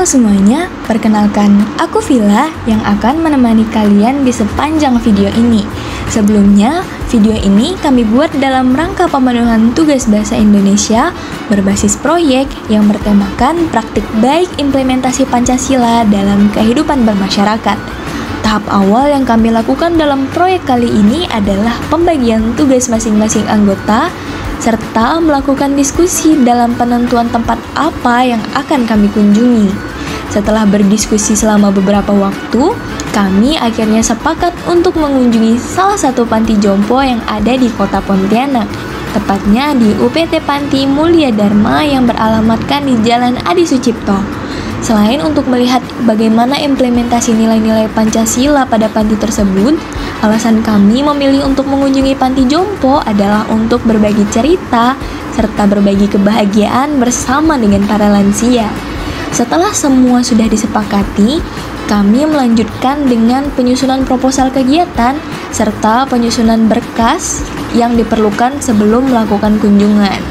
semuanya, perkenalkan aku Villa yang akan menemani kalian di sepanjang video ini. Sebelumnya, video ini kami buat dalam rangka pemenuhan tugas bahasa Indonesia berbasis proyek yang bertemakan praktik baik implementasi Pancasila dalam kehidupan bermasyarakat. Tahap awal yang kami lakukan dalam proyek kali ini adalah pembagian tugas masing-masing anggota serta melakukan diskusi dalam penentuan tempat apa yang akan kami kunjungi. Setelah berdiskusi selama beberapa waktu, kami akhirnya sepakat untuk mengunjungi salah satu panti jompo yang ada di kota Pontianak, tepatnya di UPT Panti Mulia Dharma yang beralamatkan di Jalan Adi Sucipto. Selain untuk melihat bagaimana implementasi nilai-nilai Pancasila pada panti tersebut, alasan kami memilih untuk mengunjungi panti jompo adalah untuk berbagi cerita serta berbagi kebahagiaan bersama dengan para lansia. Setelah semua sudah disepakati, kami melanjutkan dengan penyusunan proposal kegiatan serta penyusunan berkas yang diperlukan sebelum melakukan kunjungan.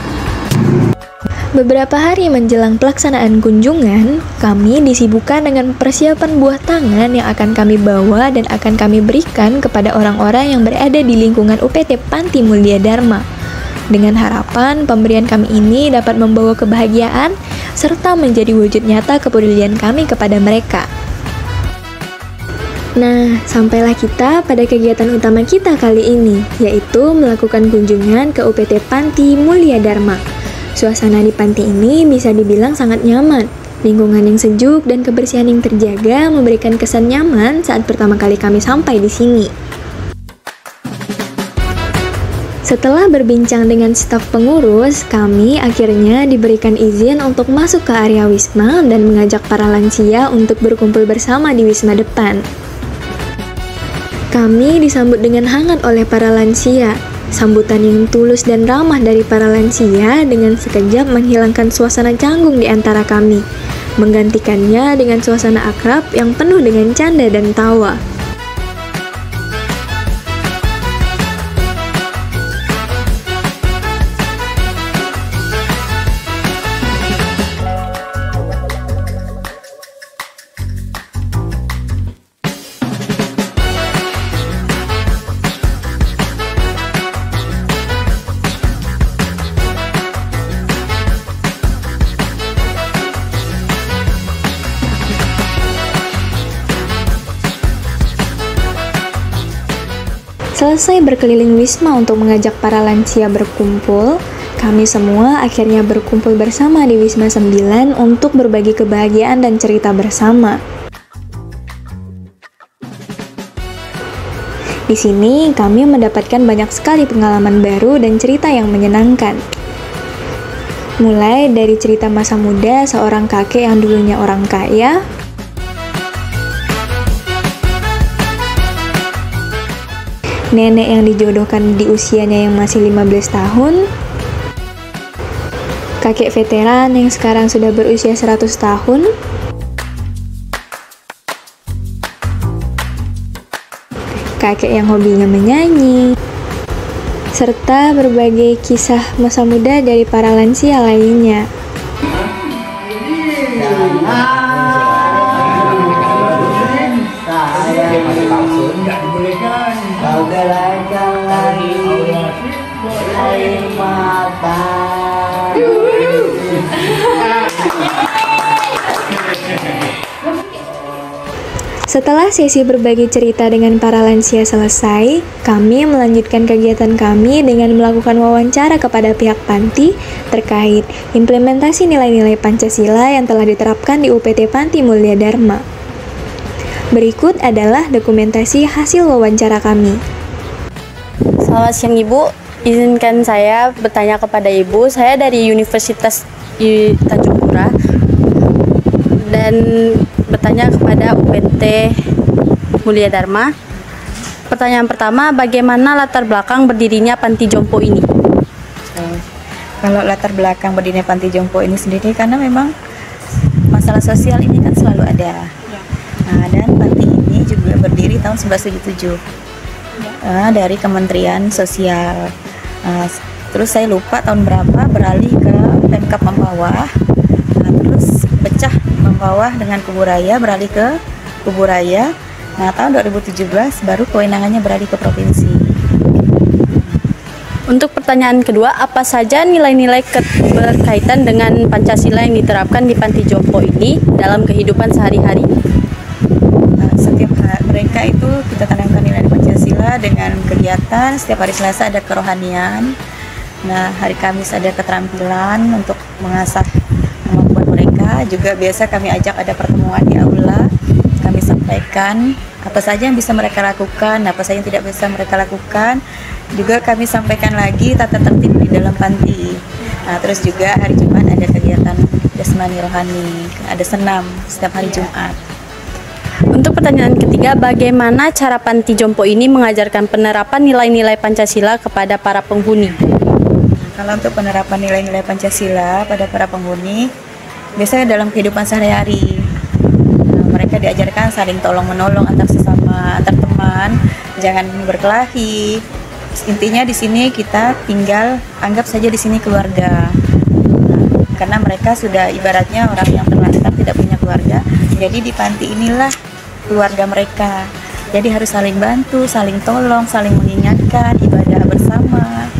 Beberapa hari menjelang pelaksanaan kunjungan, kami disibukkan dengan persiapan buah tangan yang akan kami bawa dan akan kami berikan kepada orang-orang yang berada di lingkungan UPT Panti Mulia Dharma. Dengan harapan pemberian kami ini dapat membawa kebahagiaan serta menjadi wujud nyata kepedulian kami kepada mereka. Nah, sampailah kita pada kegiatan utama kita kali ini, yaitu melakukan kunjungan ke UPT Panti Mulia Dharma. Suasana di panti ini bisa dibilang sangat nyaman. Lingkungan yang sejuk dan kebersihan yang terjaga memberikan kesan nyaman saat pertama kali kami sampai di sini. Setelah berbincang dengan staf pengurus, kami akhirnya diberikan izin untuk masuk ke area wisma dan mengajak para lansia untuk berkumpul bersama di wisma depan. Kami disambut dengan hangat oleh para lansia. Sambutan yang tulus dan ramah dari para lansia dengan sekejap menghilangkan suasana canggung di antara kami, menggantikannya dengan suasana akrab yang penuh dengan canda dan tawa. Selesai berkeliling wisma untuk mengajak para lansia berkumpul, kami semua akhirnya berkumpul bersama di Wisma 9 untuk berbagi kebahagiaan dan cerita bersama. Di sini kami mendapatkan banyak sekali pengalaman baru dan cerita yang menyenangkan. Mulai dari cerita masa muda seorang kakek yang dulunya orang kaya, nenek yang dijodohkan di usianya yang masih 15 tahun, kakek veteran yang sekarang sudah berusia 100 tahun, kakek yang hobinya menyanyi, serta berbagai kisah masa muda dari para lansia lainnya. Setelah sesi berbagi cerita dengan para lansia selesai, kami melanjutkan kegiatan kami dengan melakukan wawancara kepada pihak panti terkait implementasi nilai-nilai Pancasila yang telah diterapkan di UPT Panti Mulia Dharma. Berikut adalah dokumentasi hasil wawancara kami. Selamat siang Ibu, izinkan saya bertanya kepada Ibu. Saya dari Universitas Tanjung Pura dan bertanya kepada UPT Mulia Dharma. Pertanyaan pertama, bagaimana latar belakang berdirinya Panti Jompo ini? Kalau latar belakang berdirinya Panti Jompo ini sendiri, karena memang masalah sosial ini kan selalu ada. Nah, dan panti ini juga berdiri tahun 1977 dari Kementerian Sosial. Terus saya lupa tahun berapa beralih ke Pemkab Mempawah. Terus pecah bawah dengan Kubu Raya beralih ke Kubu Raya. Nah, tahun 2017 baru kewenangannya beralih ke provinsi. Untuk pertanyaan kedua, apa saja nilai-nilai berkaitan dengan Pancasila yang diterapkan di Panti Jompo ini dalam kehidupan sehari-hari? Setiap mereka itu kita tanamkan nilai Pancasila dengan kegiatan. Setiap hari Selasa ada kerohanian. Nah, hari Kamis ada keterampilan untuk mengasah kemampuan mereka. Juga biasa kami ajak ada pertemuan di aula. Kami sampaikan apa saja yang bisa mereka lakukan, apa saja yang tidak bisa mereka lakukan. Juga kami sampaikan lagi tata tertib di dalam panti. Nah, terus juga hari Jumat ada kegiatan jasmani rohani, ada senam setiap hari Jumat. Untuk pertanyaan ketiga, bagaimana cara Panti Jompo ini mengajarkan penerapan nilai-nilai Pancasila kepada para penghuni? Kalau untuk penerapan nilai-nilai Pancasila pada para penghuni, biasanya dalam kehidupan sehari-hari, mereka diajarkan saling tolong-menolong antar sesama, antar teman, jangan berkelahi. Intinya di sini kita tinggal, anggap saja di sini keluarga. Karena mereka sudah ibaratnya orang yang terlantar tidak punya keluarga, jadi di panti inilah keluarga mereka. Jadi harus saling bantu, saling tolong, saling mengingatkan, ibadah bersama.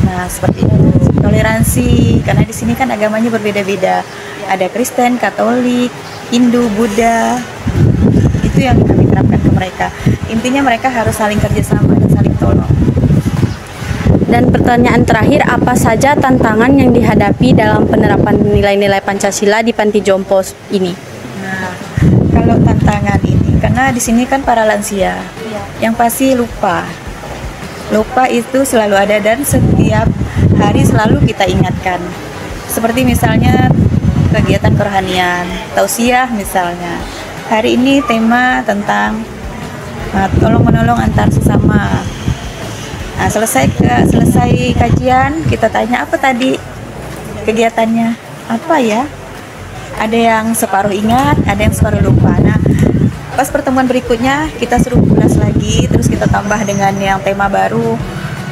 Nah, seperti itu. Toleransi, karena di sini kan agamanya berbeda-beda. Ada Kristen, Katolik, Hindu, Buddha. Itu yang kami terapkan ke mereka. Intinya mereka harus saling kerjasama dan saling tolong. Dan pertanyaan terakhir, apa saja tantangan yang dihadapi dalam penerapan nilai-nilai Pancasila di Panti Jompo ini? Nah, kalau tantangan ini, karena di sini kan para lansia, yang pasti lupa itu selalu ada dan setiap hari selalu kita ingatkan. Seperti misalnya kegiatan kerohanian, tausiah misalnya. Hari ini tema tentang tolong-menolong antar sesama. Nah, selesai kajian, kita tanya apa tadi kegiatannya, apa ya? Ada yang separuh ingat, ada yang separuh lupa. Nah, pas pertemuan berikutnya kita suruh ulas lagi, terus kita tambah dengan yang tema baru,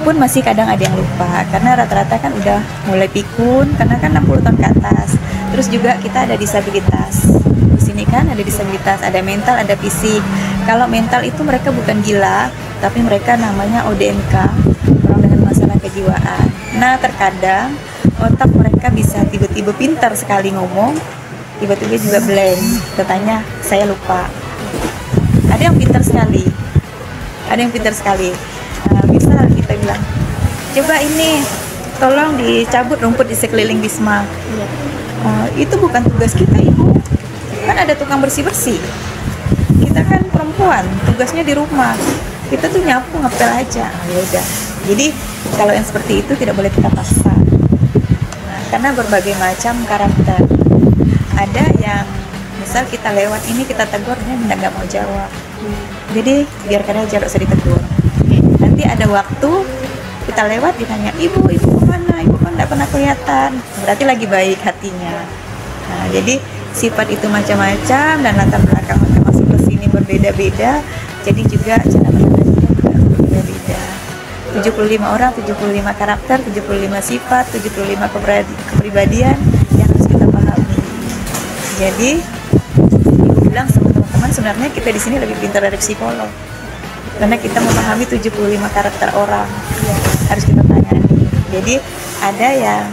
pun masih kadang ada yang lupa, karena rata-rata kan udah mulai pikun, karena kan 60 tahun ke atas. Terus juga kita ada disabilitas. Di sini kan ada disabilitas, ada mental, ada fisik. Kalau mental itu mereka bukan gila, tapi mereka namanya ODMK, orang dengan masalah kejiwaan. Nah, terkadang otak mereka bisa tiba-tiba pintar sekali ngomong, tiba-tiba juga blank. Kita tanya, saya lupa. Ada yang pintar sekali, Nah, misal kita bilang, coba ini tolong dicabut rumput di sekeliling Wisma. Itu bukan tugas kita, Ibu. Kan ada tukang bersih-bersih. Kita kan perempuan, tugasnya di rumah. Kita tuh nyapu, ngepel aja. Ya udah. Jadi kalau yang seperti itu tidak boleh kita paksa. Nah, karena berbagai macam karakter. Ada yang misal kita lewat ini kita tegur, dia nggak mau jawab. Jadi biarkan aja, nggak usah ditegur. Nanti ada waktu kita lewat ditanya, ibu kemana? Ibu kan nggak pernah kelihatan. Berarti lagi baik hatinya. Nah, jadi sifat itu macam-macam dan latar belakang mereka masuk ke sini berbeda-beda. Jadi juga cara berlatihnya juga berbeda-beda. 75 orang, 75 karakter, 75 sifat, 75 kepribadian yang harus kita pahami. Jadi ibu bilang sama teman-teman, sebenarnya kita di sini lebih pintar dari psikolog. Karena kita memahami 75 karakter orang, harus kita tangani. Jadi ada yang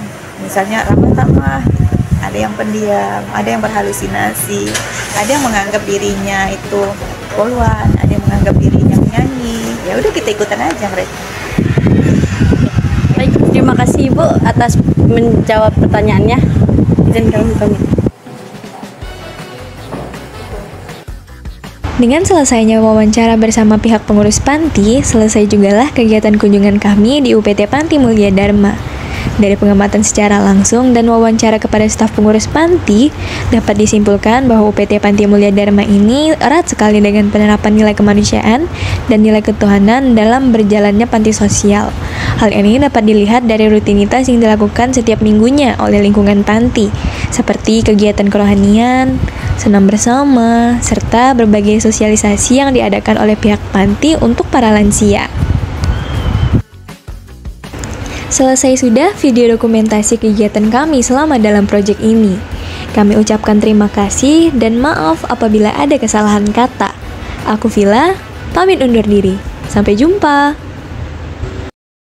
misalnya ramah tamah, ada yang pendiam, ada yang berhalusinasi, ada yang menganggap dirinya itu poluan, ada yang menganggap dirinya menyanyi. Ya udah, kita ikutan aja mereka. Baik, terima kasih Ibu atas menjawab pertanyaannya. Izin kami pamit. Dengan selesainya wawancara bersama pihak pengurus panti, selesai jugalah kegiatan kunjungan kami di UPT Panti Mulia Dharma. Dari pengamatan secara langsung dan wawancara kepada staf pengurus panti, dapat disimpulkan bahwa UPT Panti Mulia Dharma ini erat sekali dengan penerapan nilai kemanusiaan dan nilai ketuhanan dalam berjalannya panti sosial. Hal ini dapat dilihat dari rutinitas yang dilakukan setiap minggunya oleh lingkungan panti, seperti kegiatan kerohanian, senam bersama, serta berbagai sosialisasi yang diadakan oleh pihak panti untuk para lansia. Selesai sudah video dokumentasi kegiatan kami selama dalam proyek ini. Kami ucapkan terima kasih dan maaf apabila ada kesalahan kata. Aku Villa, pamit undur diri. Sampai jumpa.